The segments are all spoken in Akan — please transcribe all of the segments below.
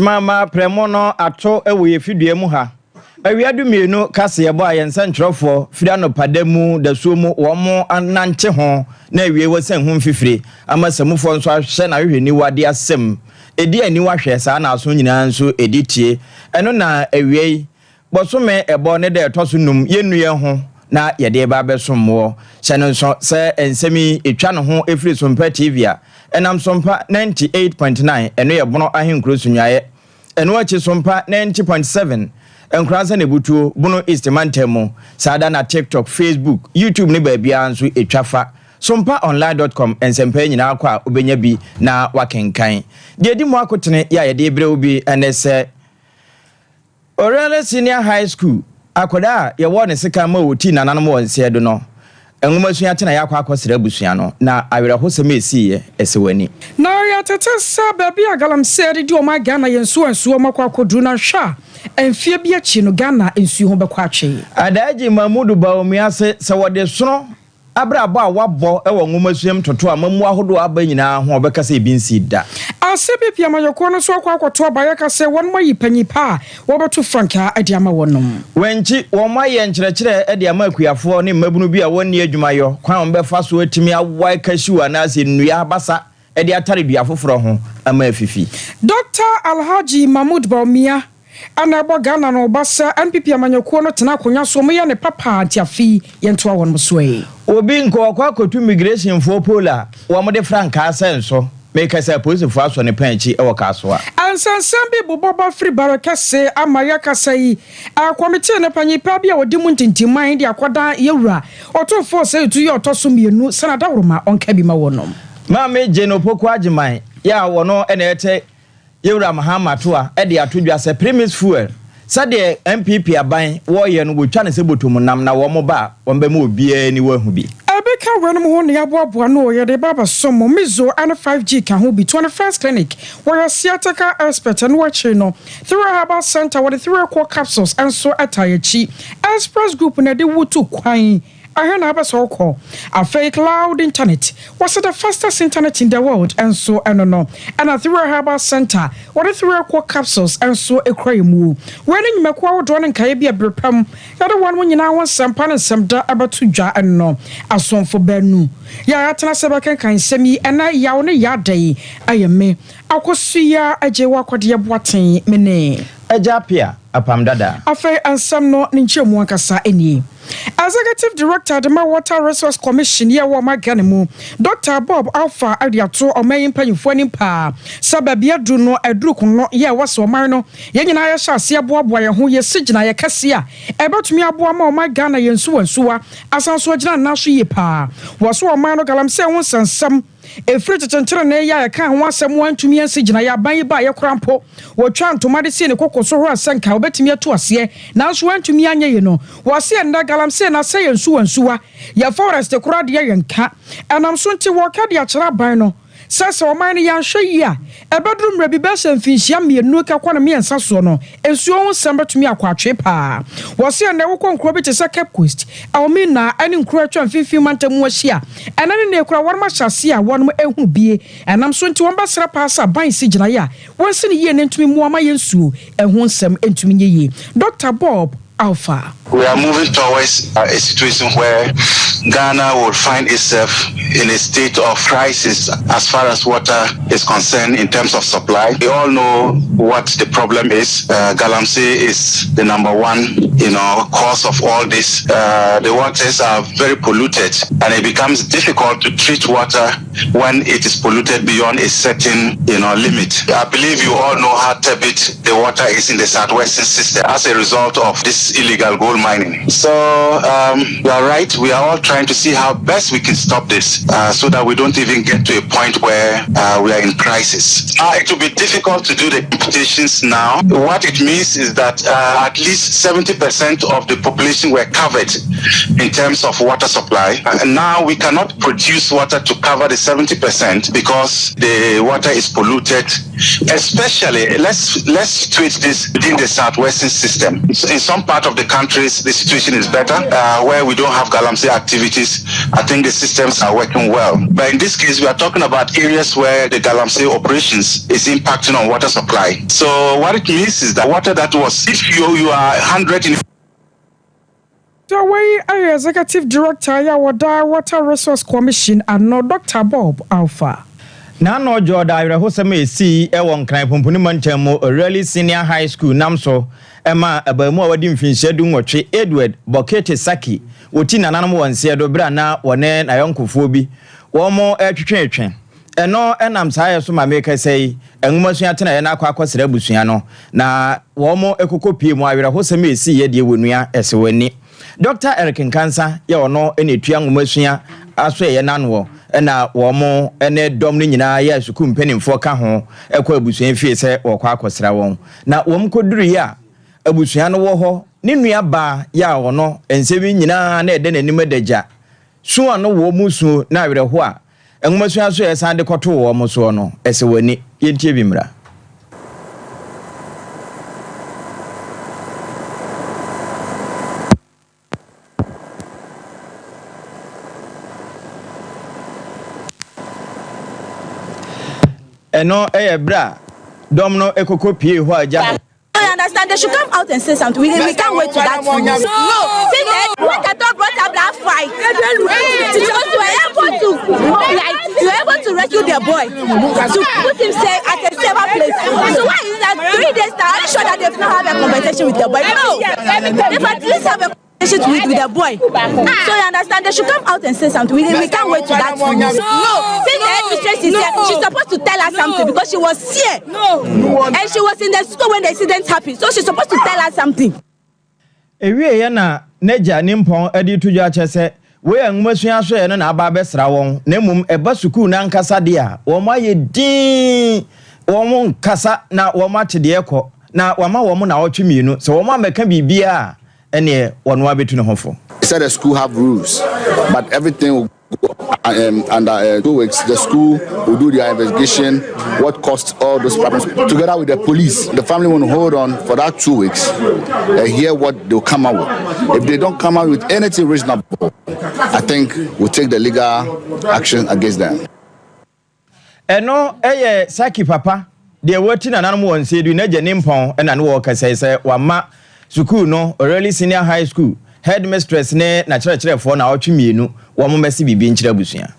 Mama premono ato ewe yefidue mu ha awiadu mienu kase yebo ayensa ntrofo fidano pademu dasuomu womo ananche ho na awie wasan hu mfifire amasamufo nso ahwe na hwehweni wade asem edi ani wahwe saa na aso nyina nso editie eno na awie bosome ebo ne de etoso num yenuye ho na yede ba besomwo hyeno nso se ensemi etwa no ho efiri Sompa TV a enam Sompa 98.9 eno ye bono ahenkro sunyaye eno achi Sompa 90.7 enkrasa ne butuo bono East Mantemo sada na TikTok, Facebook, YouTube ne baabia anso etwafa sompaonline.com ensempa nyina akwa obenya bi na wakenkan de di mo akotene ya yede bre obi enese Orele Senior High School akoda ye wo ne sika ma woti nananom wonse do no enwoma sua tena yakwa akosere abusua no na awerehosem esiye esewani na ya tetesa baby agalamse de o ma Ghana yensu ansuo makwakodu na hwa enfie bi achi no Ghana ensu ho bekwa atwe adaji Mamudu Bawumiase se wode sono abrabo a wabọ ewo nwoma suam toto amamu ahodo aba nyina ho obekasa ebinsi da asebi pia mayoko no so akwakoto abaya kase won mayi panyipa wobeto franka ade ama wonom wenchi wo maye nkyerɛkyerɛ ade ama akuafo ne mabunu bi a wonni adwumayɔ kwan ombefa so atimi awai kashiwa na ase nnua basa ade atare dua foforo ho ama afifi Dr. Alhaji Mahmoud Baumia anabo Ghana no basa MPP amanyoko no tena konya so mo ye ne papa tiafi yento awon msoe obi nko kwa kotu immigration for pola wo mo de franka asenso make say police for aso ne panchi e wo kaso a ansansan bi boboba free barakase amaya kasai a committee ne panyipa bi a wodi mu ntintiman de akoda yewura otofo say tu ye otoso mienu sanada woroma onka bi ma wonom ma me jenopoko agiman ya wono ene ete yewura mahamato a e de atodwa se premise fuel sade MPP aban wo ye no botwa ne se botom nam na wo mo ba wo mba ma obi ni wahu bi abeka wenum ho ne aboaboa no ye de baba somo mizo and 5G ka ho bi 21st clinic where sciatica expert and watching no through herbal center with 3 core capsules and so atayachi express group na de wutu kwan ahena abasoko a fake cloud internet was the fastest internet in the world and so no and a through herbal center what 3 core capsules and so ekraimu when you make wa do na kai bia brepam ya the one when you now want sampa and samda abatu dwa no asonfo banu ya atena sebeka kan semi ena yawo ne yadai ayeme akosuya ajewa kwade boaten mene ajapia apam dada afei ansam no nchemu akasa eni Executive Director the Water Resource Commission ye wo magane mu Dr. Bob Alpha Adiato omayin panyifo nimpa sababia du no adruku no ye wase oman no ye nyina ye hyase aboaboa ye ho ye sigina ye kase a ebetumi aboa ma omagana ye nsuwansuwa asanso gina na so ye pa wose oman no galamse ho sansam efiri tetentere na ya ka ho asem wantumi ansi gina ya ban ba ye krampo wotwa ntomade sie ne kokoso ho asanka obetumi ato ase nanso wantumi anye ye no wose nda galamse na se ye nsuwansuwa ya forest kurade ye nka enam so nti wo ka de akira ban no sasa oman ya hwe yi a ebedrum rebi besa mfinhia mienu ka kwa na miensa so no ensuo ho sembetumi akwatwe pa wose na wo konkro bi te se Cape Coast awmi na ani nkro atwa mfinfin mantamu ahia enane na ekura worma hyase a wonum ehu bie enam so nti womba sra paasa ban si gina ya wonsi ne ye ntumi muama yensuo ehu nsem entumi nyeye Dr. Bob Alpha. We are moving towards a situation where Ghana will find itself in a state of crisis as far as water is concerned in terms of supply. We all know what the problem is. Galamsey is the number one, cause of all this. The waters are very polluted, and it becomes difficult to treat water when it is polluted beyond a certain, limit. I believe you all know how turbid the water is in the southwestern system as a result of this illegal gold mining. So you are right. We are all trying to see how best we can stop this so that we don't even get to a point where we are in crisis. It will be difficult to do the computations now. What it means is that at least 70% of the population were covered in terms of water supply. And now we cannot produce water to cover the 70% because the water is polluted. Especially, let's treat this within the southwestern system. In some part of the countries, the situation is better. Where we don't have galamsey activities, I think the systems are working well. But in this case, we are talking about areas where the galamsey operations is impacting on water supply. So what it means is that water that was, if you are 100 in the way Executive Director Yawada Water Resource Commission and no Dr. Bob Alpha. Na no Jordan Irehoseme si ewon kran pompuni manchemo really senior high school namso ema abamu awadi mfinhyadu nwotwe Edward Bokete Saki woti nananom wonse do bra na wone na yonkofo bi wo mo etwetwetwe eno enam saye so ma meka sei enwumasua tena ye na akwa busua no na wo mo ekokopie mu Irehoseme si ye de wonua esewani Dr. Eric Nkansa ye ono enetua nwumasua aso ye nanwo na womo ene dom ni nyina ya suku mpanimfo ka ho ekwa abusuan fie se wokwa akosra won na wom koduru ya abusuan no wo ho ne nua ba ya wono ensebi nyina na ede nanim adagya so ano wo musu na awerho a enwomasuan so esan de koto wo mo so no esewani yentie bimra eno bra domno ekoko pie ho aja I understand they should come out and say something. We can't wait to that. No, since what I thought brought up that fight, because you were able to rescue their boy, to put him safe at a safer place. So why is that 3 days now? Are you sure that they've not have a conversation with their boy? No, they've at least have a with their boy. So you understand they should come out and say something. We can't wait to that. No, since the headmistress is here, she's supposed to tell us something because she was here. And she was in the school when the incident happened. So she's supposed to tell us something. Ewie ye na neja nimpon edi tuju achese we enwumasua so ye na aba besra won na mum eba sukuu na nkasa de a wo ma ye din wo mo nkasa na wo ma tede ekọ na wo ma wo mo na otwemienu so wo ma meka bibia any one wa between hofo. He said the school have rules, but everything will go under 2 weeks. The school will do their investigation, what caused all those problems, together with the police. The family will hold on for that 2 weeks and hear what they'll come out with. If they don't come out with anything reasonable, I think we'll take the legal action against them. Eno Saki papa, they working and animal and said, "We need a nimpon and an worker says, Wama." School no really senior high school headmistress ne na chire for na otwemienu wo mo mesi bibi nchire busua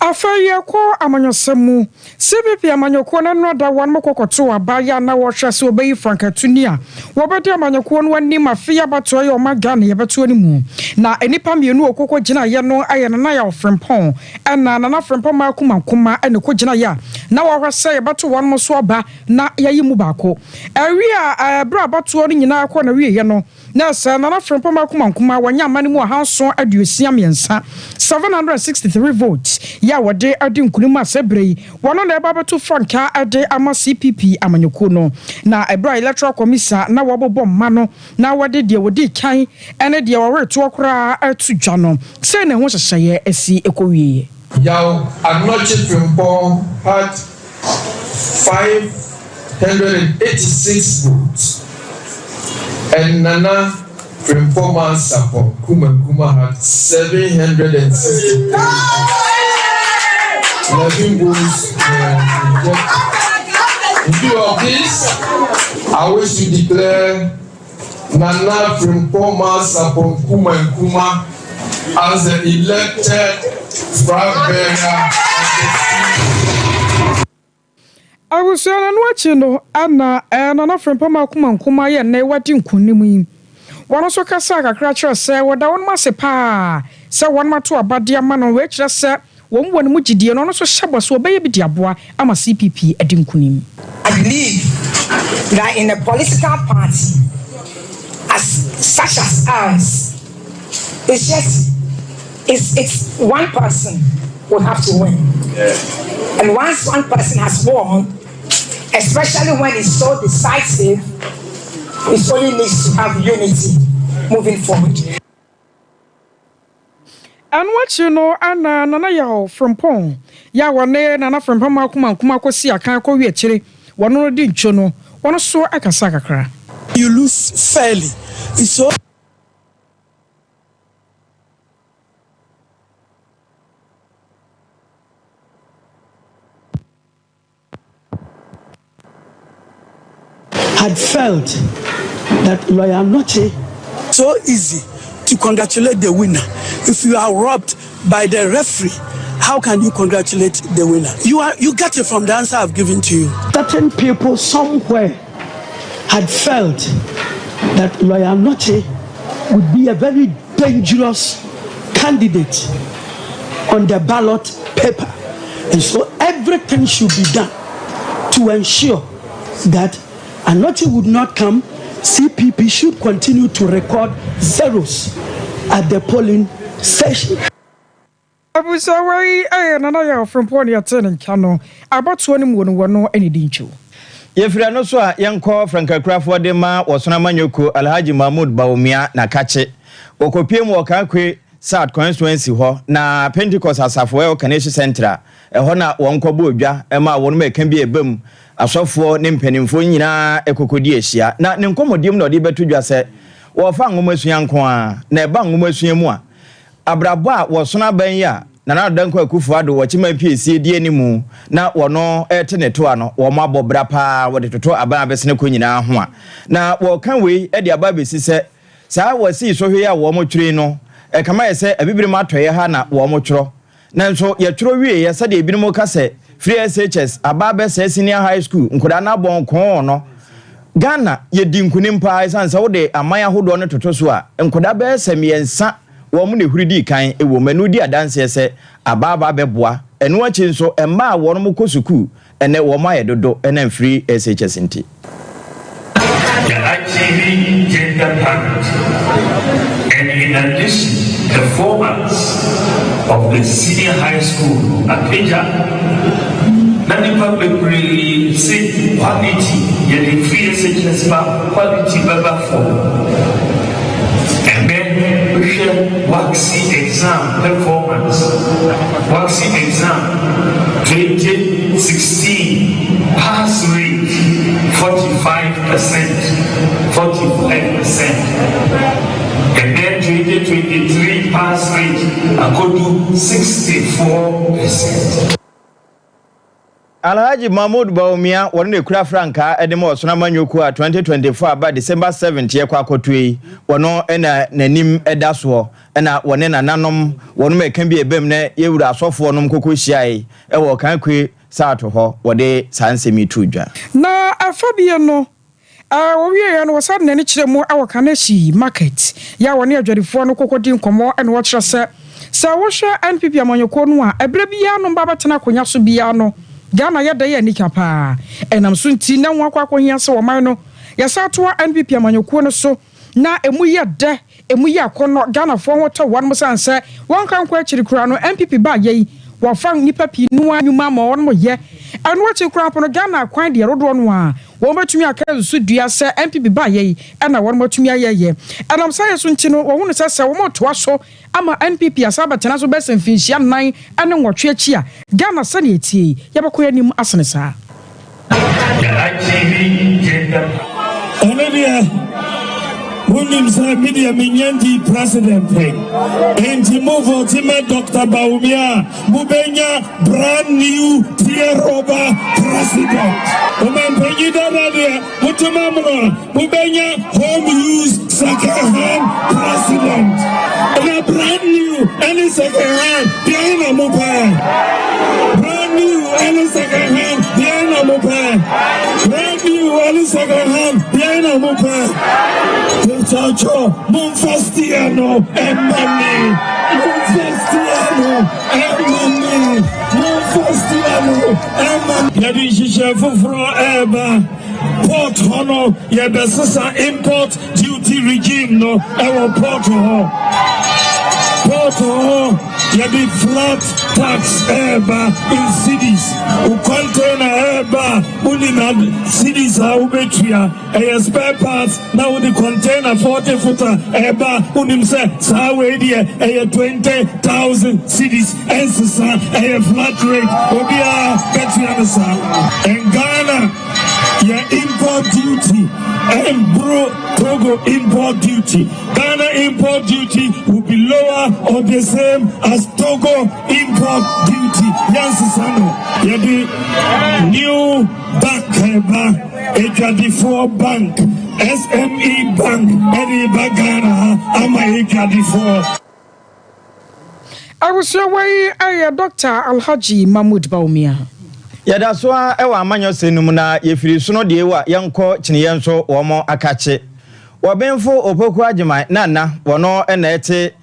Afaya ko amanyosemu CPP amanyoko na no da wan mokokoto abaya na wo hwese obeyi frankatunia wo bede amanyoko no ani mafia bato ye o magane ye beto ani mu na enipa mienu okoko gina ye no aye na ya ofrempon na na frempon ma kuma ene ko gina ya na wo hwese ye beto wan mo so oba na yayi mu baako awi a bra bato no nyina akọ na wi ye no na sa na frempon ma kuma wanya amane mu ahanso aduosia miensa 763 votes ya wode adi nkunim asebrei wono na eba beto franka ade ama CPP amanyoko no na ebra electoral commission na wobobo mma no na wode de wodi kan ene de woreto okra atudwa no se ne ho hyehye esi ekowie yaw anoche frimpong had 586 votes and Nana Frimpong Sapon Kuma had 760 11 votes. In view of this, I wish to declare Nana Frimpong Sapon Kuma as the elected flag bearer. I was watching no Anna Nana Frimpong Kuma ye na wadi nkunim one also kasa kakra kire se woda won masepa se won mato abade ama no we kire se won won mu gidie no so hyebo so obeye bidi aboa ama CPP adinkunim. I believe that in a political party as such as ours, it's one person will have to win. And once one person has won, especially when it's so decisive, it only needs to have unity moving forward. And what you know, Anna Nana Yao from Pong. Ya one Nana from Pamakuma Kumakosi, I can't call you a chili. One no did chono, one so akasakakra. You lose fairly. It's so. Had felt that Lawyer Noche so easy to congratulate the winner. If you are robbed by the referee, how can you congratulate the winner? You get it from the answer I've given to you. Certain people somewhere had felt that Lawyer Noche would be a very dangerous candidate on the ballot paper. And so everything should be done to ensure that Anoche would not come. CPP should continue to record zeros at the polling station. Abusawai, Nana from Pony and Cano, about 21 no any dincho. Yefra no so a yenko Franka Crawford de ma wasona manyoko Alhaji Mahmoud Baumia na kache. Okopiem wakakwe South constituency ho na Pentecost asafo e Kanehye Central. Ho na wonkobo odwa e ma wonu me kan bi ebam asofo ne mpanimfo nyina ekokodi ehia na ne nkomodiem na odi betudwa se wo fa ngomasua nko a na eba ngomasua mu a abrabo a wosona ban ya na danko akufu ado wo chima PSC die animu na wono eteneto ano wo mabobra pa wo de toto aban abesene ko nyina ho a na wo kan we e de aba besi se saa wasi sohwe ya wo mo twire no e kama ye se abibire matoye ha na wo mo tworo na nso ye tworo wie ye se de ebinimo ka se free SHS ababe senior high school nkoda na bon kon no Ghana ye di nkunim pa isanse wo de amaya hodo no toto so a nkoda be semiensa wo mu ne huridi kan e wo manu di adanse se ababa beboa eno achi nso emma wo no kosuku ene wo ma ye dodo ene free SHS nti the ITV gender parent and in addition the formats of the senior high school at Asia Nanipa Bebree say quality the free SHS quality baba for and then we share waxy exam performance waxy exam 2016 pass rate 45% and then 2023 pass rate I could do 64%. Alhaji Mahmoud Baumia wone kura franka edemo osona manyoku a 2024 aba December 7th ye kwa akotui wono ena nanim edaso ena wone nananom wono mekan bi ebem na yewura asofo onom kokohyiai e wo kan kwe saato ho wode sansemi tudwa na afabie no wo ya no wasad na ni kiremu awakanashi market ya wone adwadifo no kokodi nkomo ene wo kire se wo hwe NPP amanyoko no a ebre bia no baba tena konya so bia no Ghana ya daya nika pa enam so nti na nwa kwakohia se wo man no ya satoa NPP amanyoko no so na emu ye de emu ye akono Ghana fo ho to won mo sanse won kan kwa chiri kura no NPP ba ye wo fan nipa pi no anwuma ma won mo ye anu wa chiri kura po no Ghana kwan de rodo no a wo betumi aka su dua se NPP ba ye na won betumi ayeye enam sai so nti no wo hunu se wo mo to aso ama NPP asaba tena so besen finhia nan ene nwotwe achi a Ghana sane etie yebekọ yanim asene saa Williams media minyanti president and move ultimate Dr. Baumia Mubenya brand new tier roba president. Umempanyida radia mutumamro Mubenya home use second hand president. And brand new any second hand Diana Mupan. Brand new any second hand Diana Mupan. Brand new any second hand Diana Mupan. Chacho, Monfestiano, and money. Monfestiano, and money. Monfestiano, and money. Yadisha Fufro Eba, Port Hono, Yabasasa import duty regime, no, our Port Hono. Port Hono, Yabi flat tax Eba in cities, who contain a eba unina cities ubetua spare parts now the container 40 footer eba unim say sa we die 20,000 cities ensisa flat rate obia betua sa in Ghana your import duty and Togo import duty. Ghana import duty will be lower or the same as Togo import duty. Yes, Sano. Yadi new bank, Ejadifo Bank, SME Bank, Eri Bagana, Ama Ejadifo. I was your way, Dr. Alhaji Mahmoud Baumia. Yada so a ewa amanyo senum na yefiri so no de wa yenko kyeneye nso wo mo akache wobenfo opoku agema nana wono na ete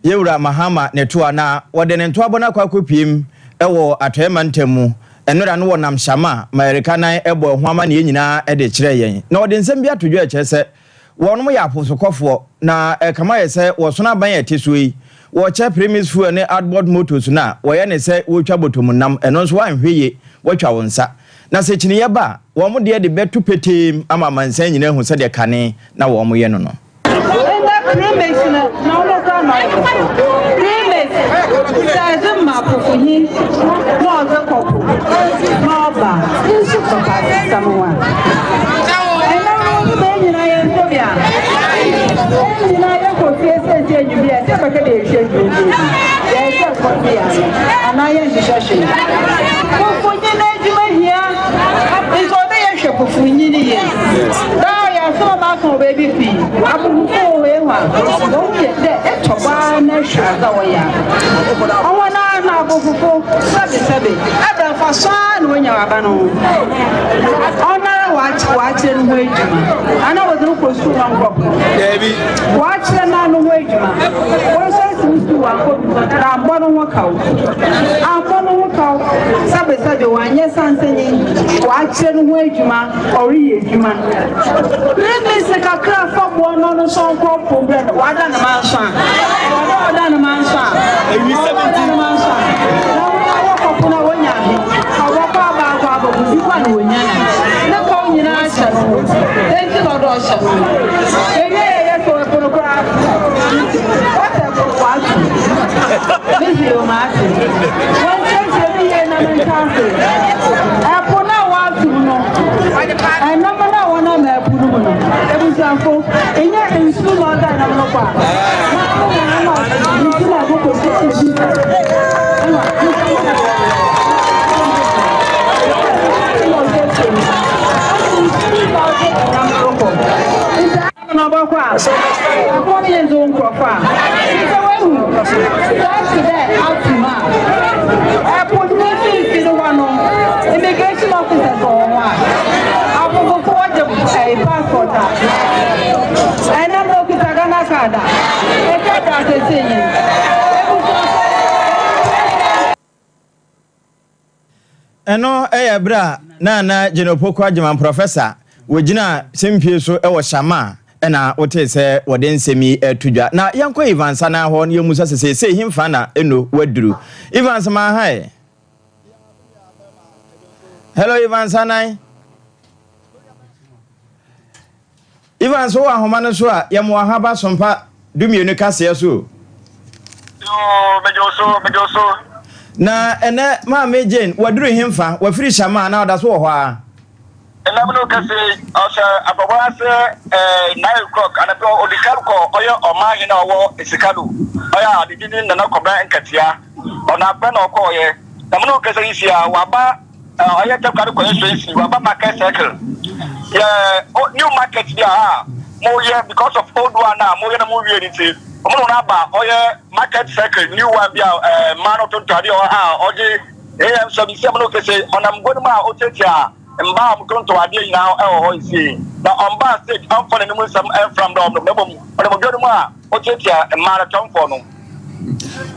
yewura mahama neto na wode ne nto abona kwakopiem ewo atoema ntemu enora no wonam shama amerika nan ebo ho ama ne nyina de kire yen na wode nsem bi atodwo a kyese wono ya aposokofo na kama yese wo so na ban etesuyi wo che premise fu ne outboard motors na wo ye ne se wo twa botom nam eno nso wan hweye watwa wonsa na se chini ye ba wo mo de betu petem ama mansan nyina hu se de kane na wo mo ye no no baby fee. I'm don't get that. It's a one nation. I want to Sabi. I for son when you are banner. Honor watch and wait. I know what the post to one watch the man wait. What says to I'm going to work out. I'm going to work out. Sabi one yes, I'm saying watch and wait, or human. Let me say a craft from one on a song called Program. Why done a man's son? Why done a man's son? And we 17 months. Now I walk up on a winner. I walk about you one winner. Look on your answer. Thank you, Lord. Yeah, for a photograph. What a watching. Video Martin. One chance every year in a country. I put out one to know. I number one on that. Every example, in your school, more than a immigration officers or what? I will go forward a passport. I know look at Ghana Canada. Eno bra na Jenopoko Agyeman professor wogina sempie so ewo shama na wote se wode nsemi etudwa na yanko Ivansa na ho ne musa sese himfa na eno waduru Ivansa ma hai. Hello Ivansa nai. Ivansa wa homa no so a yemo ahaba sompa dumienu kase so. Yo mejoso. Na ene ma Jane waduru himfa wafiri shama na oda so ho a. Elabno kase ose ababa se 9 o'clock anapo odikal ko oyo oma ina wo esikalu. Oya adidin na koba enkatia. Ona pe na ko ye. Namno kase isia waba oya takari ko enso waba market circle. Yeah, new market there more yeah because of old one now more na more reality. Omo na ba oya market circle new one bia man to tari o oje so bi se mo kase onam goduma o tetia mba am konto ade now ho isi na on ba stage am for no some from the no bom onam goduma o tetia marathon for no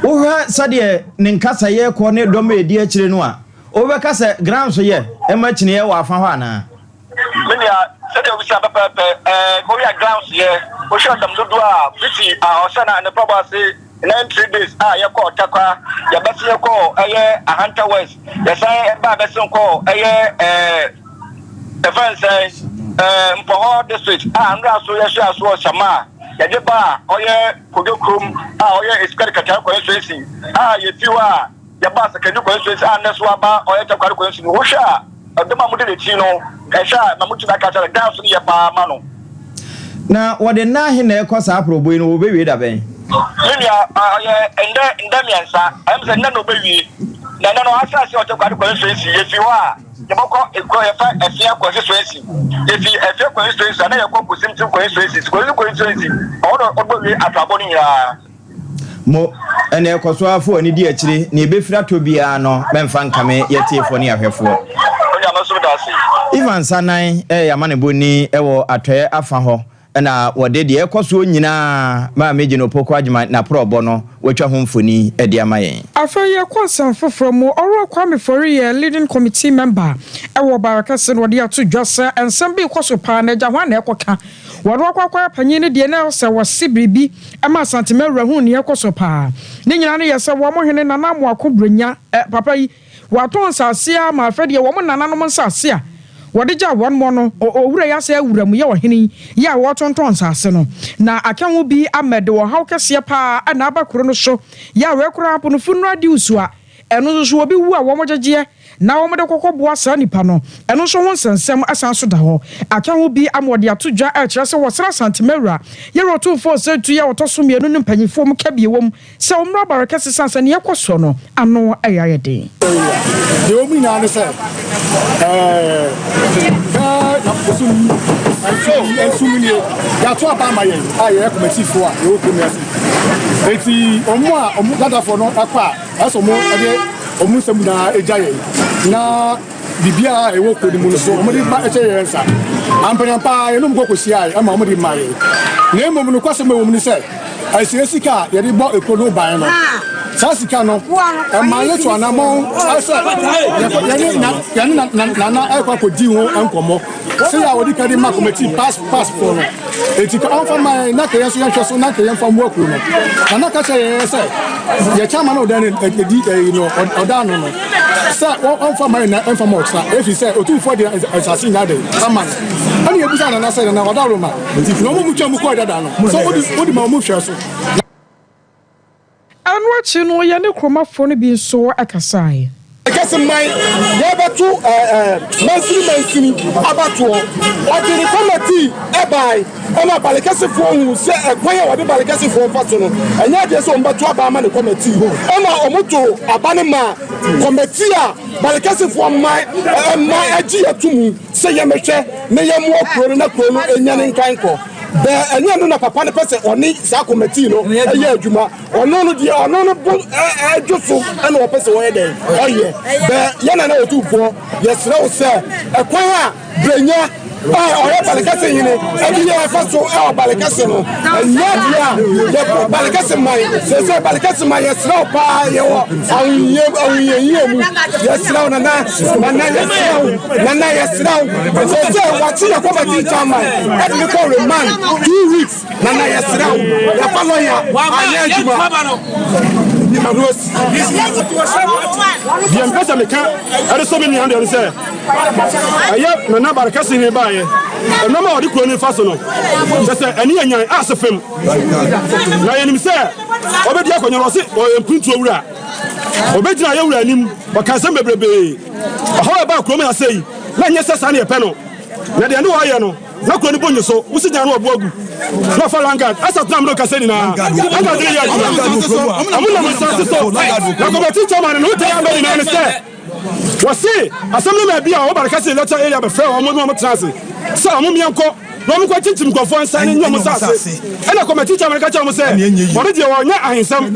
wo ha sade ne nkasa ye ko ne dom edi akire no a o be kasa gram so ye e ma kine ye wa afa ho ana Minia said we say Korea grounds here. We show them do pretty Osana and the problem say in 3 days you call Takwa, your best you call a Hunter West. You say Babeson call the friend says for all districts and so you Shama. Yajeba oye Kudukum oye Iskaka constituency you feel your boss can do constituency and Neswaba or Takwa constituency. Wusha the Mamudi Chino, Kasha, Mamucha Kata, down to your Mano. Now, what the Nahine Cosa Probuino will be with a bay. Lilia, and Damian, sir, I'm the Nano baby. Nano, I said, you to constituency if you are. The Moko a fair constituency. If you a fair constituency, and I go with him to constituencies, constituency, all at Abonia. Mo and a Coswa for any dear tree, near Bifra to be no, Benfan Kame, yet here for near her for. Even Sanai, Yamanibuni, Ewo, Atre, Afaho, and what did the Ecosu Nina, my Major Poquajima, na pro bono, which are home for me, a dear my. I feel your concern from more oral Kwame for a leading committee member. Ewo Barakasan, what they are to Jossa, and some be Cosopan, Jawan Equaka. What Waka Panini, the announcer was Sibribi, and my Santimera, who near Cosopa. Nina, yes, a woman and an amwa kubrinya, Papa. Waton sasia ma fedi ya woman nananom sasia wadija one mono owura ya se awuramu ya ohini ya waton ton sase no na akanwo bi amede wo haw kese pa na abakoro no so ya rekura apo no funu adi usua eno so obi wu a wo mogegye na wo mede kokkoboa sa nipa no eno so won sensem asan so da ho akanwo bi amode atodwa a kire se wo sra santimera ye rotu fo se tu ya wotoso mienu ne mpanyifo mu kabie wom se omra barakase sanse ne yekoso no ano ayayede the only now say and so many ya to aba ma yen aye committee for a you come here eti omo dada for no akwa aso mo ade omo sem na ejaye na bibia e wo ko di mu so omo di ba eche yen sa ampanya pa ye no mo kosi ai ama omo di ma ye na emom no kwase ma wo mu se asirasika ye di bo ekono ban no Sasika no, ma ye to anamon asa yani na ekwa ko di ho enkomo se ya wodi kadi ma committee pass for no eti ka onfa ma na ka yeso ya hweso na ka yemfa mu akuru no na ka che se ye chama no dan edi no odano no se onfa ma na enfa mo sa efi se otu for the assassin na dey sama ani ebusa na se na odaro ma no mo mu twa mu ko dada no so wodi ma mu hweso and watching no ya ne kroma fo no bi so akasai guess my never to mansini abato what the committee ebai ona balekase fo hu se ekwan ya wode balekase fo fa so no enya de so mbato aba ma ne committee ona omoto abane ma committee a balekase fo ma agi atumu se ye mehwe ne ye mo okro na kro no enya ne nkan ko be enu anu na papa ne pese oni sa committee no eye adwuma ono no die ono no adwoso ana o pese wo ye den oye be yana na otufo yesre wo se ekwan a brenya oye balekase yine ebi ye fa so e balekase no enya dia ye balekase mai se balekase mai yesre o pa ye wo awuye mu yesre o nana yesre o se wati ye ko bati chama e bi ko remand 2 weeks nana yesre o ya fa lawyer anya juma ni magros bien pesa meka ari so me hande say aye nana barakase ni ba ye no ma odi kro ni fa so no se ani anyan asefem na yenim se obedi akonyo ro se empintu owura obedina ye wura nim bakasem bebrebe ho ba kro me asei na nye sesa na ye pe no na de ande wo ye no na kro ni bonyo so wusi jan no obo agu no fa langa asa tram do kaseni na anga de ye amuna mo sa so na ko beti chairman no tell am na say wasi assembly ma bia o barakase letter area be fair o mo transe sa o mo mianko no mo kwa tintim kofo ansa ni nyom sase e na committee chairman ka cha mo say o de wo nya ahensam e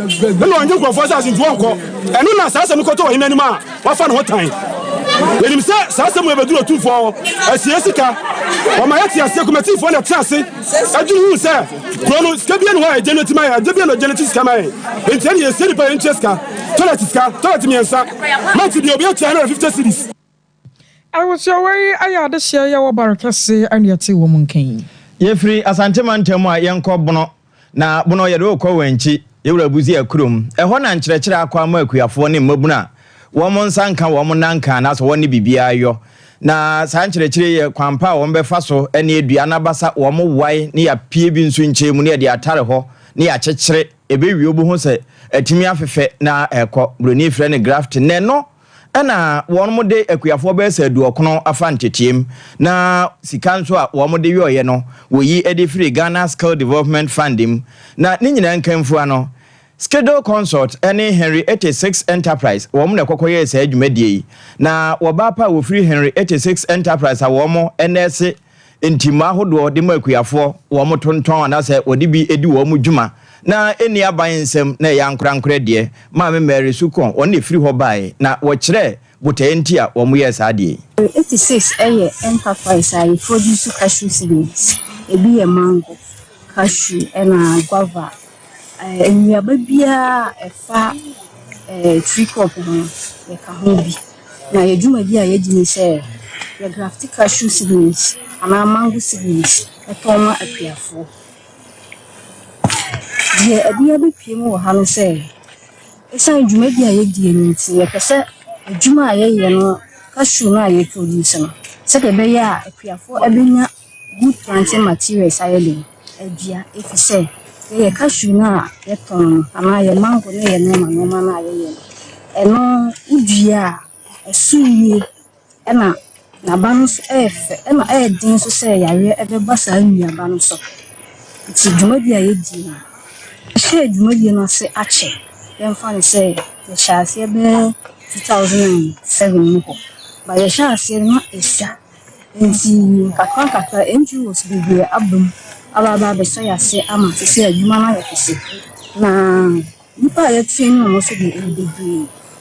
na onye kofo sase ntu onko enu na sase mi ko to hinani ma wa fa no hotan yenim se sase mo be duro tufo asiesika o ma yati asie committee fo na transe aduru se krono skabia no ha geneti ma ya debia no geneti ska ma enti ye seri pa enti ska toilet miensa month bi obi 250 cities I was your way. I had a share your barakasi and your 2 woman king. Yefri asante mantemu a yenko bono na bono yede okọ wanchi yewura buzi akurum ehọ na nkyerɛkyerɛ akwa ma akuafo ne mmabuna wo mo nsanka wo mo nanka na so woni bibia yo na saa nkyerɛkyerɛ ye kwampa wo mbefa so ene edua na basa wo mo wai ne ya pie bi nso nkyɛ mu ne de atare ho ne ya kyekyere ebewie obu ho se atimi afefe na ekɔ broni frɛ ne graft ne no ena won mo de akuafo be sa duokono afa ntetiem na sika nso a won mo de yoye no woyi edifree Ghana Skill Development Fund na ni nyina nkamfu ano Schedule Consult any Henry 86 Enterprise won mo na kokoye sa adwumadie na wobapa wo free Henry 86 Enterprise a won mo enese ntima hodo de makuafo won mo tonton anase wodi bi edi won mo dwuma na eni abansem na ya nkurankura de ma me Mary Sukon on free ho bai na wo kire botenti a wo mo yes ade 86 enterprise I produce cashew seeds ebi e mango cashew na guava enyaba bia efa tree crop ho e ka ho bi na ye dwuma bi a ye dini se ye graft cashew seeds ana mango seeds e toma apiafo ye abia be pie mu ha no se esan dwuma bi a ye die ni ti ye pese dwuma a ye no cashew na ye produce no se de be ya apiafo abenya good planting materials ayele abia efise ye cashew na ye ton ana ye mango na ye no ma na ye eno udua esuye ena na banu so efe ena edin so se yare ebe basa nua banu so ti dwuma bi a ye di na she dwuma bi no se ache dem fa ni se ye shase be 2007 no ba ye shase no esa nti kakra NGOs bi abum ababa be so ya se ama se adwuma na ye kese na nipa ye twen no so bi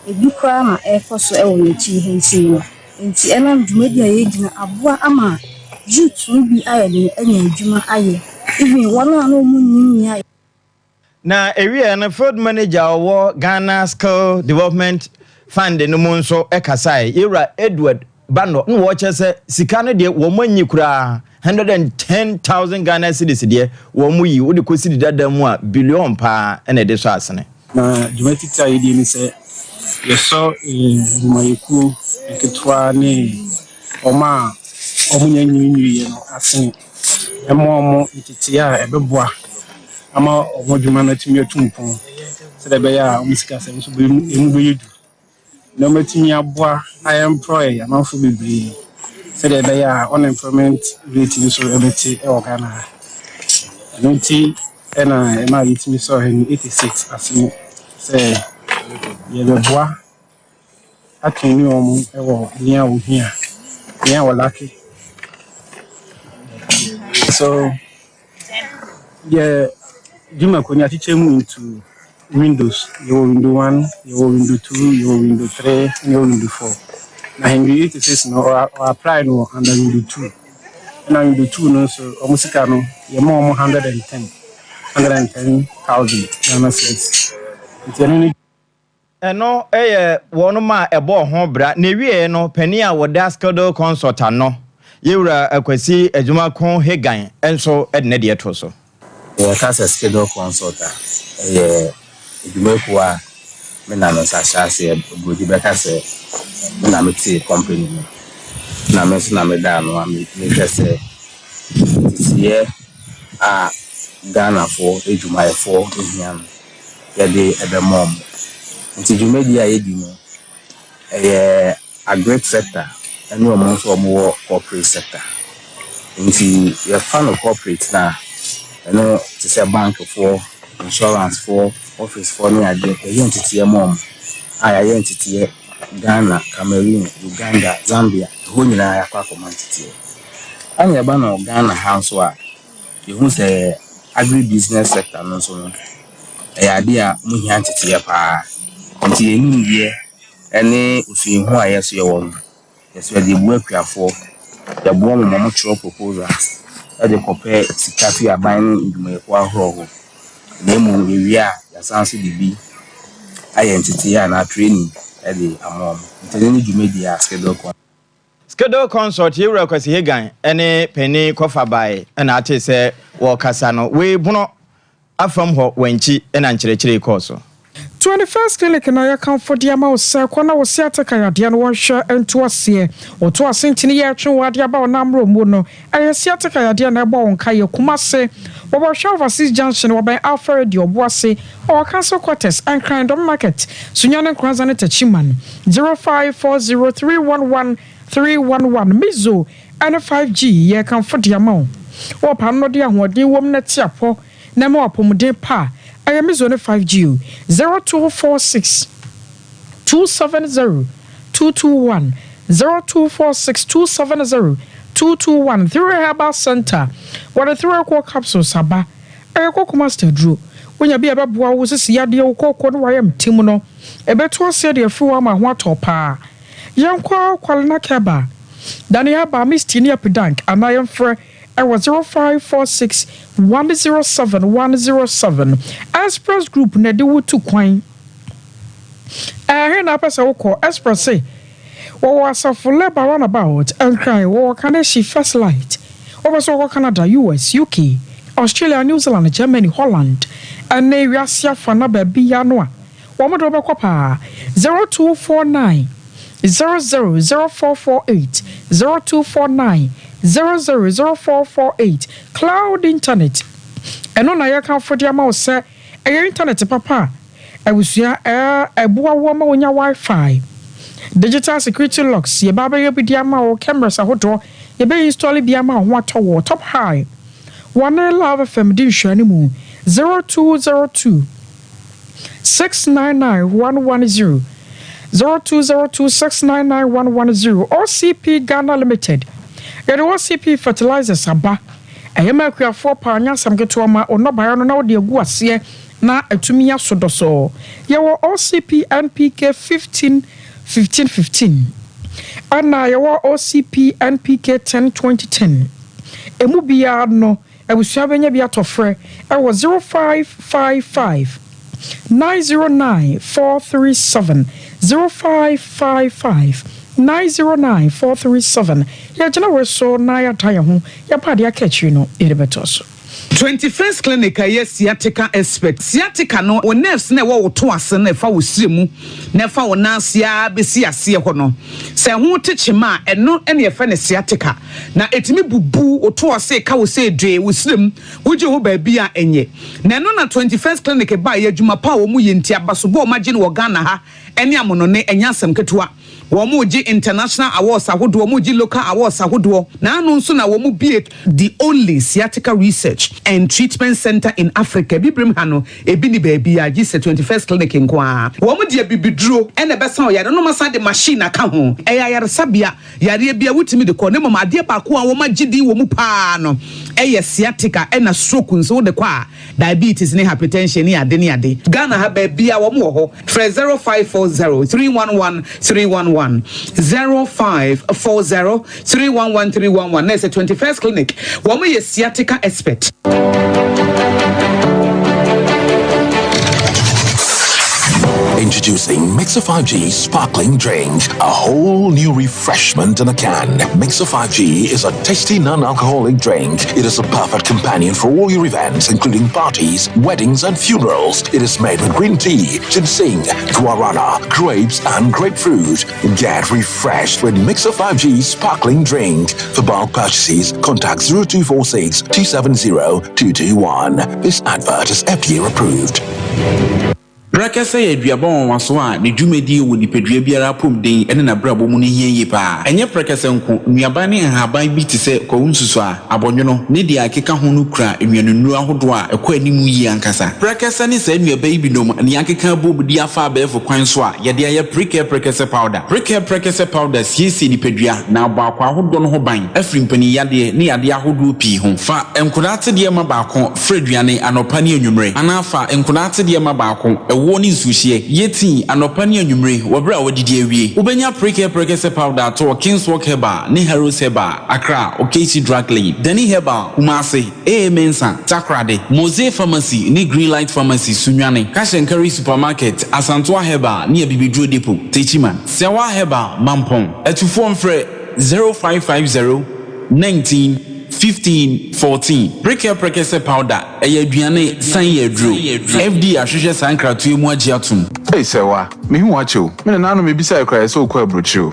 ebi kwa na ekoso e wo nechi hensi no nti enam dwuma bi a ye di na aboa ama youth bi aye de anya adwuma aye even wana no mu nyinyi na area na field manager wo Ghana Skill Development Fund no mu nso ekasai Yewura Edward Bano no wo chese sika no de wo manyi kura 110,000 Ghana cedis de wo mu yi wo de ko sidi dada mu a billion pa ene de so asene na dwuma tita ye di ni se ye so mayiku eketwa ne oma omunya nyinyi ye no asene emo ntitia ebeboa ama omodwuma na timi atumpo se de be ya omusika se so be emu be yedu na matimi aboa I employ amanfo bibiri se de be ya unemployment rate ni so ebeti e Ghana nti ena ema yitimi so hen 86 asene se ye beboa atuni omu e wo nia wo hia nia wo laki so yeah Juma konya teacher mu into windows your window 1 your window 2 your window 3 your window 4 na Henry 86 no or apply no under window 2 na window 2 no so omusika no ye mo 110,000 Ghana cedis ntene eno eye wono ma ebo ho bra na wie no pani a woda Schedule Consult no Yewura akwasi adwuma kon hegan enso edne de to so ye kasa Schedule Consult ye edwumaku a me na no sashase bodi be kasa na me ti company na me so na me da no me kasa tie a Ghana for edwumayefo ehian ye de ebemom nti dwumadi a yedi no ye agri sector ene o mo so mo corporate sector nti ye fan corporate na ene ti se bank for insurance for office for ni ade ye ntiti mom aya ye ntiti Ghana Cameroon Uganda Zambia ho nyina ya kwa ntiti anya ba no Ghana house a ye hu se agri business sector no so no ade a mu hia ntiti pa nti ye ni ye ene usu hu a yeso ye wo yeso de bu akuafo ya bo mo mo tro proposals e de kopɛ sika fi aban ndumeko ahoro na mu ewia ya sanso bibi aye ntiti ya na training e de amom ntene ni dwumedi a Schedule Schedule consult you request Higan, any penny coffee by, and I say, or Casano, we bono from what when she and Anchele Corso. 21st clinic na ya kan for dia ma osa kwana wo sia taka dia no hwe ento ase o to asentini ya twe wade aba onamro mu no aye sia taka dia na eba won kai kumase wo bo hwe overseas junction wo ban alfred di obo ase o cancel quarters and kind of market sunyane kranza ne tachiman 0540311311 mizo and 5G ya kan for dia ma wo pa no dia hoden wom na tiapo na ma opomuden pa I am zone 5G 0246 270 221 0246 270 221 through Herbal Center. What a 3 o'clock capsule saba. I go master drew. When you be a babu was a sea dear cock on YM Timono. A better said a few ama what or pa. Young Qualna Kaba. Dania ba Miss Tinia Pedank and I am for. I was 0546 107 107. Express Group na de wutu kwan. Here na pesa wo call Express say. Wo was a full labor runabout and cry wo can she first light. Over Canada, US, UK, Australia, New Zealand, Germany, Holland. And ne wiasia fana baby yanwa. Wo mo do be kwapa 0249 000448 0249 000448 cloud internet eno na ya kan for dia ma o se internet papa awusua ebua wo ma onya wifi digital security locks ye baba ye bidia ma o cameras ahodo ye be install bia ma ho atowo top high one love fm di hwani mu 0202 699110 0202 699110 OCP Ghana Limited. It was CP fertilizers aba. Ayema kuafo pa anya samketo ma onobayo no na ode egu ase na atumi asodoso. Ye wo OCP NPK 15 ana ye wo OCP NPK 10 emu bia no abusua benya bia tofre e wo 0555 909 437 0555 909 437. Ya jana we so na ya taya ho ya pa de akachi no erebetos 21st clinic yes sciatica expert sciatica no o nerves na wo to ase na fa wo siremu na fa wo nasia besi ase ho no se ho techima eno ene fa ne sciatica na etimi bubu o to ase ka wo se dwe wo sirem wo je ho ba bia enye na no na 21st clinic ba ya adwuma pa wo mu yenti abaso bo magine wo Ghana ha ene amono ne enya asem ketewa Womuji international awards ahodo womuji local awards ahodo na anu nso na womu be the only sciatica research and treatment center in Africa bibrim ha no ebi ni baabi a gise 21st clinic nkwa womu de bibiduro ene besa oyare no masa de machine aka ho eyayare sabia yare bia wutimi de ko ne mama ade ba ko a wo magidi womu pa no eye sciatica ena stroke nso de kwa diabetes ne hypertension ne ade Ghana ha baabi a womu ho 0540 311 311 0540 311 311. That's a 21st clinic. Woman is sciatica expert. Introducing Mixer 5G Sparkling Drink, a whole new refreshment in a can. Mixer 5G is a tasty non-alcoholic drink. It is a perfect companion for all your events, including parties, weddings, and funerals. It is made with green tea, ginseng, guarana, grapes, and grapefruit. Get refreshed with Mixer 5G Sparkling Drink. For bulk purchases, contact 0246 270 221. This advert is FDA approved. Brakasa ye duabon waso a ne dwumedi wo nipadua biara pom den ene na brabo mu ne hieye pa enye brakasa nko nuaba ne haban bi te se ko nsusu a abonwono ne dia akeka ho no kura enwanunu ahodo a ekọ animu yi ankasa brakasa ne sa nuaba yi binom ne akeka bobudi afa abefo kwan so a ye de aye brakasa powder brakasa powder siesi nipadua na abakwa ahodo no ho ban afri mpani yade ne yade ahodo pi ho fa enkodate de ma baako freduane anopa ne enwumre anafa enkodate de ma baako woni nsuhie yeti anopa ne anwumre wobra wodidi awie ubenya brakasa powder to Kingswalk Herbal ne Heroes Herbal Accra Okesi Drug Lane Dani Herbal Kumase Mensa Takrade Mose Pharmacy ne Greenlight Pharmacy Sunwane Cash and Carry Supermarket Asantoa Herbal ne Bibidro Depot Techiman Sewa Herbal Mampong etufo mfre 0550 19 15 14. Breaker Prekese powder. Aduane san yedro. FD ahwehwe sankratoe mu agi atom. Hey sewa, me hu acho. Me na no me bisa ekra so kwa brochu.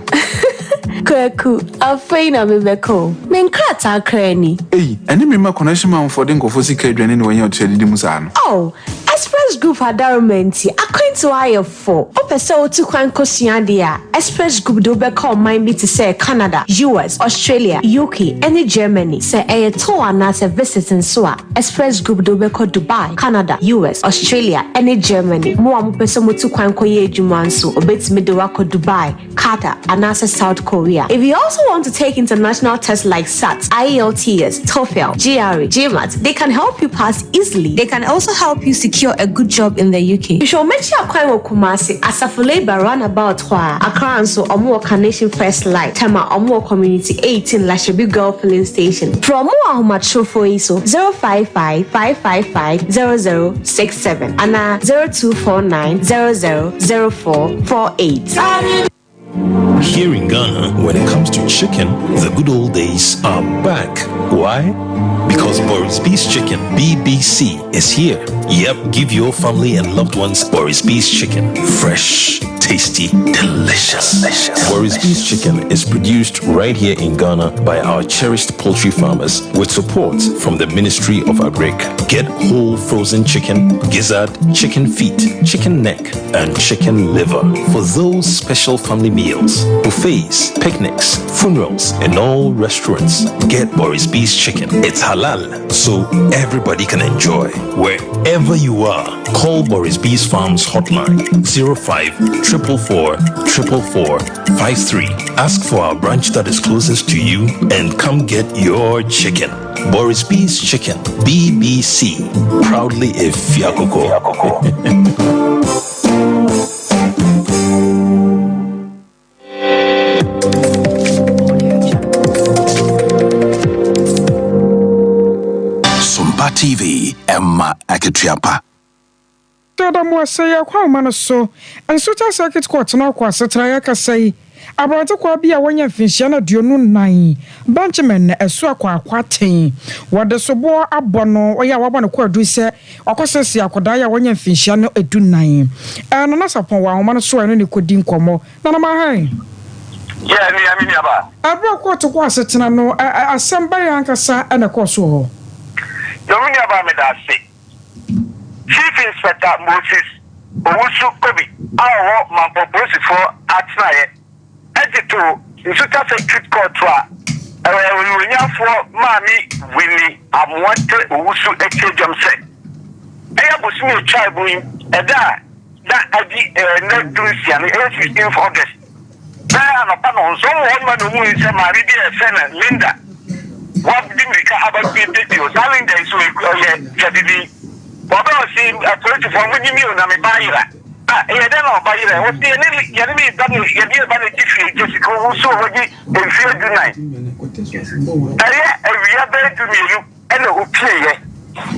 Kwaku, afeina mebeko. Menkrata krani. Hey, eni me ma connection man for den kofo sika aduane ne wanya otedi musa no. Oh, Express Group adarumenti akwanto ayefo. Opese otu kwan kosua dia. Express Group do be call mind me to say Canada, US, Australia, UK, and Germany. Say a tour and say visiting so Express Group do be call Dubai, Canada, US, Australia, and Germany. Mo am pese mo tu kwan koye adwuma nso obetimi de wako Dubai, Qatar, and South Korea. If you also want to take international tests like SAT, IELTS, TOEFL, GRE, GMAT, they can help you pass easily. They can also help you secure a good job in the UK. You should make sure you Kumasi Asafule Runabout Accra so Omo Carnation First Light Tema Omo Community 18 Lashabi Girl Filling Station. From more Humacho for ISO 055 555 0067 and 0249 000448. Here in Ghana, when it comes to chicken, the good old days are back. Why? Because Boris Beef's Chicken, BBC, is here. Yep, give your family and loved ones Boris Beef's Chicken. Fresh, tasty, delicious. Boris Beef's Chicken is produced right here in Ghana by our cherished poultry farmers with support from the Ministry of Agric. Get whole frozen chicken, gizzard, chicken feet, chicken neck, and chicken liver for those special family meals, buffets, picnics, funerals, and all restaurants. Get Boris Beef's Chicken. It's halal, so everybody can enjoy. Wherever you are, call Boris Beef's Farms hotline 05 444 444 53. Ask for our branch that is closest to you and come get your chicken. Boris Beef's Chicken, BBC, proudly a Fiakoko. Sompa TV, Emma Akitiapa. Dada mo say kwa man so and so circuit court na kwa setra ya kasai abante kwa bia wanya finhia na duonu nan Benjamin na esu akwa kwaten wode so bo abono oya wabano kwa du se akosese akoda ya wanya finhia na edu nan no na sapon wa homa no so eno ne kodi nkomo na na ma han yeah me amini aba abro court kwa setra no asamba ya nkasa na koso ho yomini aba me da se Chief Inspector Moses Owusu Kobi awo mampoposi for atnaye edito nsuta secret court wa ewunya for mami wini amwante Owusu ekejam se eya bosumi tribe yin eda da adi na Tuesday na 15th August na anapa no so won ma no mu nse mari bi efena Linda what dimika abagbe o Linda so ye jadidi Baba si approach for me na me bayira. E dey no bayira. O ti ni ye ni ba ni tifi just ko so hoji e fi dunai. E wi be du mi yu e na o pie ye.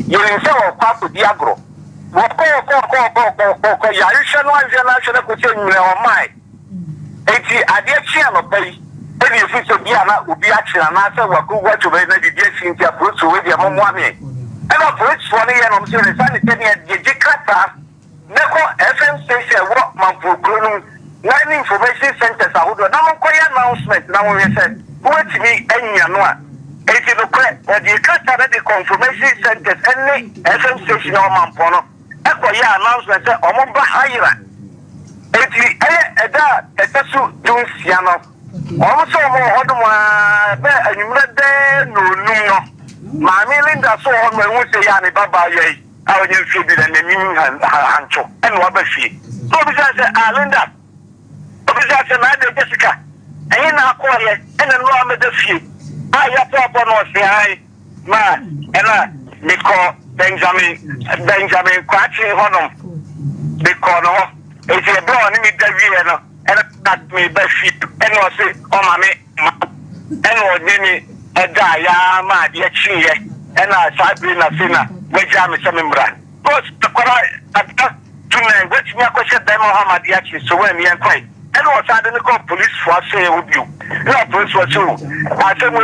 Ye ni se o pa ko di agro. Wo ko ya isha no anze na hwe na ko che nwure o mai. Eti ade chi ano pai. E ni fi so bia na obi a chi na se wa ko wa to be na di si nti approach we di mo ami. And approach for the end of the Jikata, Neko FM station, what man for nine information centers are who now announcement. Now we said, who to me any annoa. It is the correct or the Jikata the confirmation centers any FM station or Mampono. Echo ya announcement or Mumba Hira. It is a Tesu Junsiano. Also more Hodoma, and you let them no. Mami Linda so on my would say yani baba ye our new fibid and the new hancho and wabashi. So besides Linda. Besides another Jessica. And in our quarter and then one with the few. I have upon us the ma and they call Benjamin Quatching Honum. They call no it's a born in the Vienna and that me best and was it on my and what name Eda ya ma de chi ye ena sabi na sina weja me semimbra but kwara ata tuna wechi me akwese dan Muhammad ya chi so when yen kwai and was adding the police for say with you. No police was you. I said, we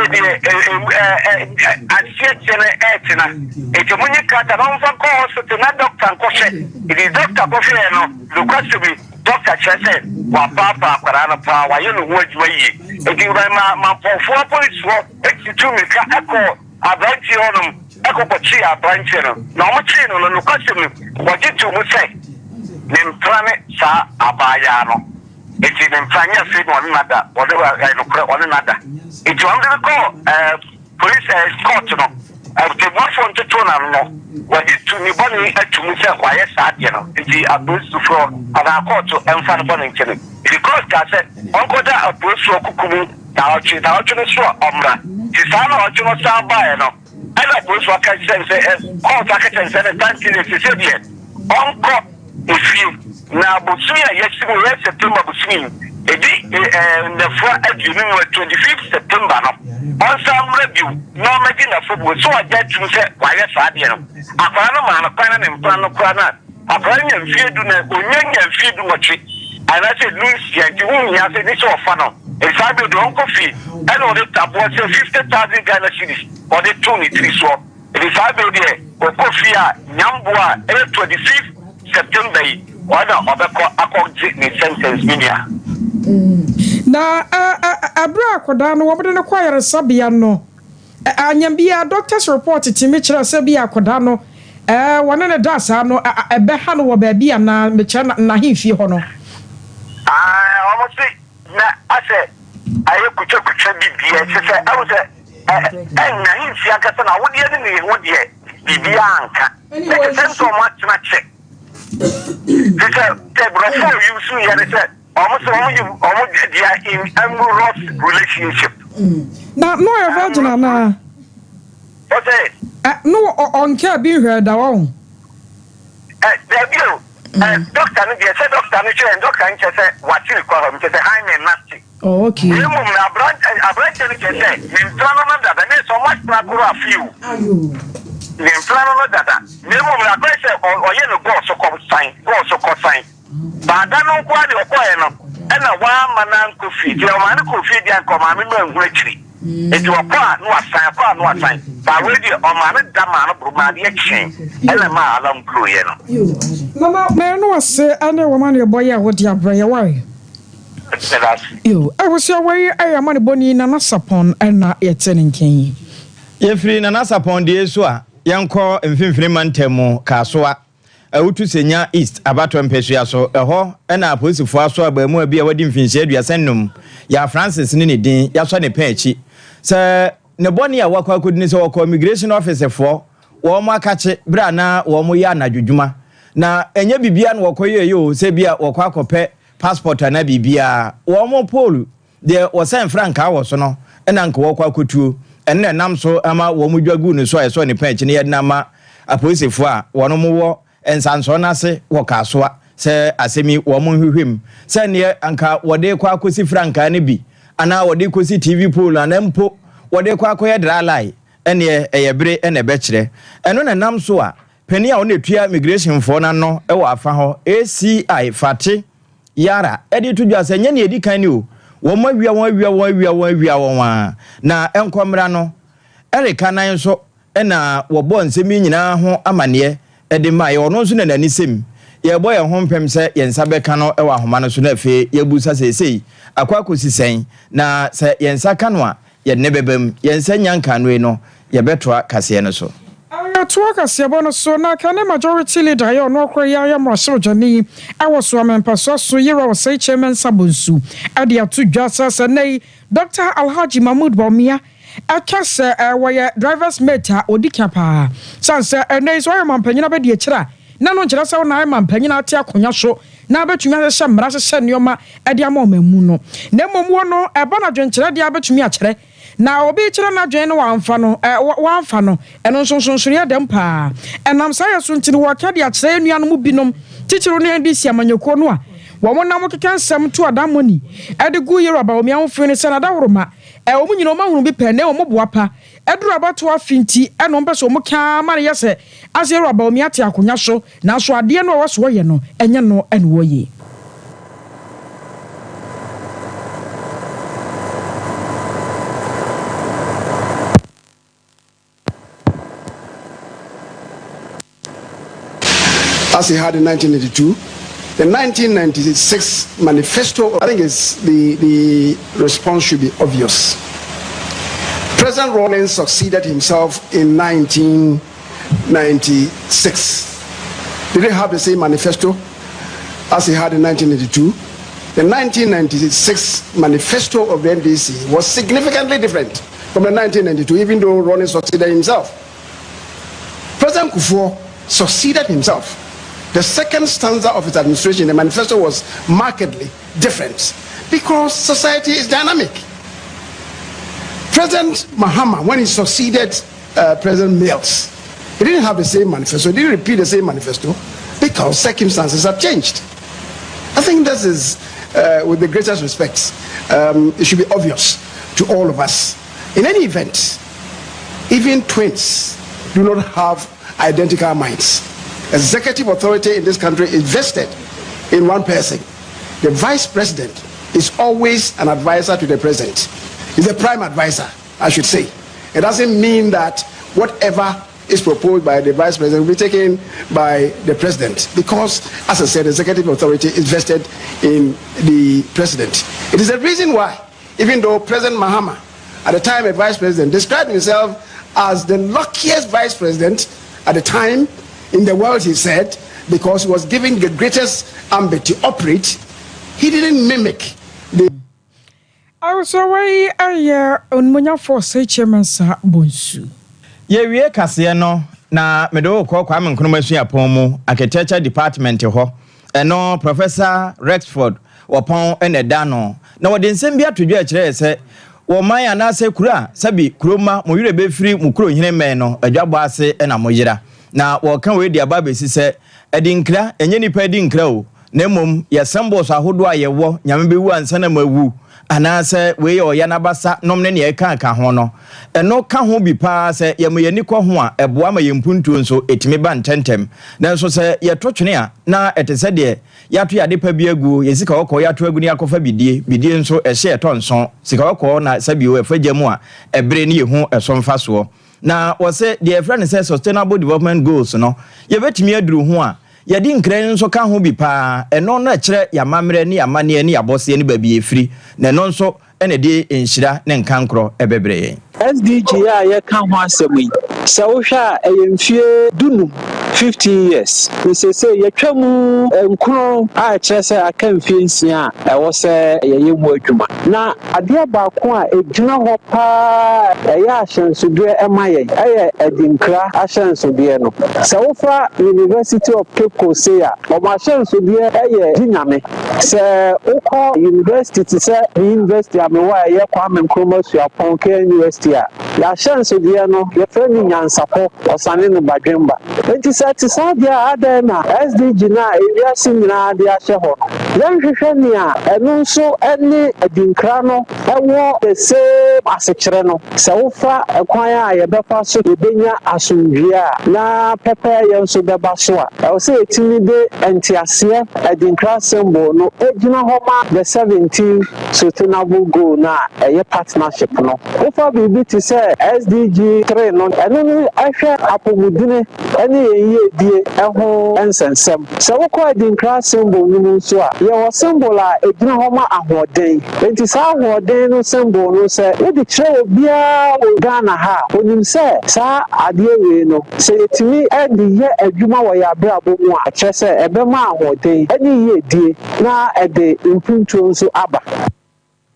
I see it's a money cut and on for course to not doctor and question. It is Dr. Coffee, the question be Dr. Chese, while Papa, Power, you know what you are. If you my four police for 82 me, echo, I brought you on them, echo, but she are branching. No much in on the question, what did you say? Name planet, Sa Abayano. It is in Tanya Fit one another, whatever I look at one another. It's under the call, police escort, the one from the tournament, what did to me bunny to me say, why is that, you know, it's the abuse to floor, and I call to Enfant Bunning Killing. Because I said, Uncle that abuse for Kukumi, now she's out to the shore, Omra. She's out to the Sambano. And I was what I said, all Takatan said, and thank you, Sicilian. Uncle, if you now, Busuya, yes, September Busuin, the 25th September. On some review, no making a football, so I get to say, why yes, I did. A Panama, a Pan and Plano Prana, a Pan and Field, Union and Field Watching. And I said, Lucy, and you only have this or funnel. If I build your own coffee, and all the top was 50,000 Ghana cities, or the 23 swap. If I build here, or coffee, Yambua, 25th September. One of the sentence media. Na abra akoda no wobde no kwayere sabia no anyambia doctor's report ti me kire sabia akoda no wona ne dasa no ebe ha no wo ba bia na me kire na himfie ho no almost na ase aye kucha bibia se I was na himfie akata na wo de ne ho de bibia anka e se so much na check because you see here almost they are in amorous relationship. Now, no, a virgin, na. What's it? No, on care being heard down. Doctor, they said Doctor Mitchell and Doctor Ancha said, what you call him, just a high man nasty. Oh, okay. You move a branch, and you say, in Planana, that there is so much Nakura few. In Planana, that you move a question or yellow go so called sign, go so called sign. But I don't quite require and a 1 man could feed your man could feed your command richly. It was part, no sign, but really on my damn Brumadi exchange, and a mile on Clue. Mama, man was say, I know woman your boy, what you bring away. You, I was your way, I am money bonny in an assapon and not yet telling king. If in an assapon, dear Swa, young call and Finfriman Temo, Kaswa. Utu senya east abato mpesua so eho na aposifo aso abamu bia wadi mfinhye aduasennum ya Francis ne din ya so ne pechi se ne boni ya wakwa kodini se wako immigration officer fo wo mo akache bra na wo mo ya anadwudwuma na enye bibia na wako yeyo se bia wako akope passport na bibia wo mo polu de wo sen franka wo so no na nka wako akotuo enne nam so ama wo mo dwagu ne so ayeso ne pechi ne yedna ma aposifo a wono mo wo ensanso na se wokasoa se asemi wo mo hwehwem se ne anka wode kwa akosi franka ne bi ana wode kosi TV pool anampo wode kwa akoye dralai ene eyebere ene bekire eno na nam so a pani a wona tua immigration fo na no e wo afa ho ACI fate yara edi tudwa se nya ne edi kan ni o wo mawia won na enkomra no erika nan so ena wo bo nsemi nyina ho amane edi ma ye ono nso na nani sem ye boy ho mpem se ye nsa beka no e wa homa no so na fe ye busa sesei akwa kosisen na se ye nsa ka no a ye ne bebem ye nsa nyanka no e no ye betoa kase no so to kase bo no so na ka ne majority leader ye ono kro ya mrasho jani awoso amempa so ye ro say chairman sabonsu ade atudwa sasa nei Dr. Alhaji Mahmoud Bawumia akase waya drivers mate odika pa sanse enei so mampanyina be de kira na no nkira se na mampanyina ate akonya so na betumi ahye mmara hye neoma ade ama omamu no na momuo no eba na dwenkire de abetumi akire na obi kire na dwen no wamfa no eno nsonson ya dem pa enam sa yeso ntini wakade akire enua no mu binom tichiro ne andi si amanyeko no a wo nam keka nsem to adamoni ade gu yero Bawumia ho fini se na dawroma omu nyina oma hunu bi pene omu boapa eduru abato afinti eno mpeso omu ka mare yese azero Bawumia te akonya so na so ade no waso ye no enye no ene wo ye as he had in 1982. The 1996 manifesto, I think the response should be obvious. President Rawlings succeeded himself in 1996. Did he have the same manifesto as he had in 1982? The 1996 manifesto of the NDC was significantly different from the 1992, even though Rawlings succeeded himself. President Kufuor succeeded himself. The second stanza of his administration, the manifesto, was markedly different because society is dynamic. President Mahama, when he succeeded President Mills, he didn't have the same manifesto, he didn't repeat the same manifesto because circumstances have changed. I think this is, with the greatest respect, it should be obvious to all of us. In any event, even twins do not have identical minds. Executive authority in this country is vested in one person. The vice president is always an advisor to the president. He's a prime advisor, I should say. It doesn't mean that whatever is proposed by the vice president will be taken by the president, because, as I said, executive authority is vested in the president. It is the reason why, even though President Mahama, at the time a vice president, described himself as the luckiest vice president at the time in the world, he said, because he was given the greatest ambit to operate, he didn't mimic the. I was away on Munya for say chairman Sir Bonsu. Ye wie kase no na medo ko Kwame Nkrumah Apomu architecture department ho eno Professor Rexford wopon eneda no na wode nsem bia todwa kire se wo man anase kura sabi kuroma mo yire be firi mu kuro hine men no adwabo ase na mo yira na wo kan we dia ba besi se edinkra enye nipa edinkra o na mom ye symbols ahodo ayewo nyame be wu ansa na mawu anase we ye oya na basa nom ne ye kan ka ho no eno ka ho bi pa se ye mo ye ni ko ho a eboa ma ye mpuntu nso etimi ba ntentem na nso se ye to twene a na etese de ya to yade pa bi agu ye sika okọ ya to agu ni akofa bidie nso ehye eto nson sika okọ na sabi o efaje mu a ebre ni ye hu eso mfa so na wo se the friend say sustainable development goals no ye betimi aduru ho a yadi nkran nso ka ho bi pa eno na kire ya mamre ni amane ni abose ni ba bi efiri na eno nso ene de enhira ne nkankro ebebre SDG a ye ka ho asemi se wo hwa eyemfie dunu 15 years we say ye twamu nkro a kire se aka mfie nsia e wo se ye mu adwuma na ade abaako a ejuna ho pa ya ahyensude emaye edinkra ahyensude no se wo fa University of Cape Coast ya o ma ahyensude ye dinyame se wo university se university amewa ye Kwame Nkrumah Apomu University ya ahyensude no ye fa ni nyansapo osane no badwemba enti se tisadia ada na SDG na ewiase nyina de ahye ho yan hwehwe ni a eno nso ene edinkra no ewo the same asechire no se wo fa ekwan a ye befa so ebenya asomdwia na pepe ye nso beba so a e se etimi de entiase edinkra symbol no ejina ho ma the 17 sustainable goal na eye partnership no wo fa bibi ti se SDG 3 no eno ni ahwe apomudine ene ye die eho ensensem se wo ko edinkra symbol no nso a ye wo symbol a ejina ho ma ahoden enti sa ahoden no symbol no se wo di kire obia wo Ghana ha onim se sa ade we no se etimi edi ye adwuma wo ya brabo mu a kire se ebema ahoden ene ye die na ede impuntu nso aba.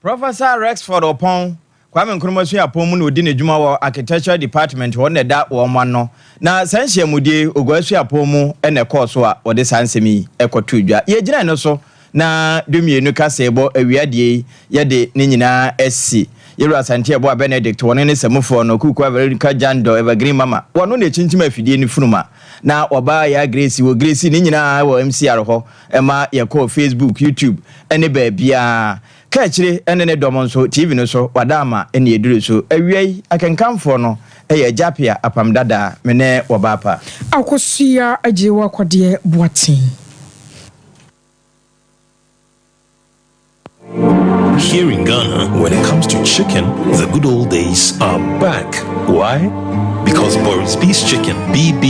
Professor Rexford Opon Kwame Nkrumah Apomu no di nedwuma wo architecture department wo ne da wo ma no na sanhye mudie Ogwasu Apomu ene course a wo de sansemi ekoto dwa ye gina no so na dumienu kasebo awiadie ye de ne nyina esi Yero Asante Ebo Benedict won ne semufo no kuku America Jando Evergreen Mama wono ne chinchima afidie ni funuma na oba ya Grace wo Grace ni nyina wo MCR ho ema ye ko Facebook YouTube ene ba bia ka kire ene ne domo so TV no so wadama ene eduru so awiai akenkamfo no eye japia apam dada mene wobapa akosia ajewa kwade boatin. Here in Ghana, when it comes to chicken, the good old days are back. Why? Because Boris Beef's Chicken, BB